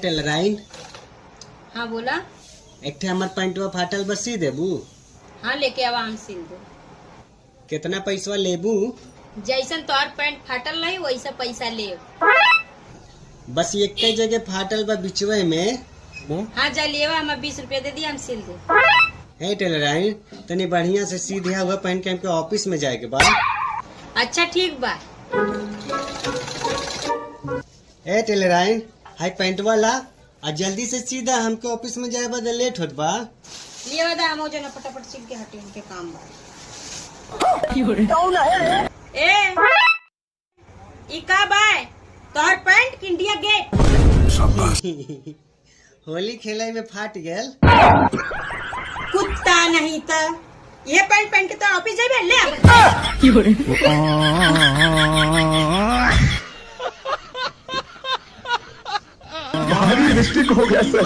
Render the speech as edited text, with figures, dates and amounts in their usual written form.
टेलराइन। हाँ बोला। एक ठे हमार पैंटवा फाटल बस सी देबू। हाँ लेके आवा, हम सिल दो। कितना पैसवा लेबू? जैसन तोहर पैंट फाटल नहीं वैसा पैसा ले। बस एक कई जगह फाटल बा बिचवे में। हाँ जा लेवा, हम 20 रुपया दे दिया, हम सिल दे। हे टेलराइन, तनी बढ़िया से सीधे हुआ पहन के हमके ऑफिस में जाए के बाद। अच्छा ठीक बा। ए टेलराइन, हाई पैंटवा ला और जल्दी से सीधा हमके ऑफिस में जाए बाद लेट होत बा। लेवा दा, हम जना फटाफट सिल के हटे, उनके काम बा। ए ई का बाय तोहर पैंट की इंडिया गेट। होली खेले में फाट गेल। कुत्ता नहीं तो ये पैंट पहन के तो ऑफिस जाबे ले। भारी मिस्टेक हो गया सर।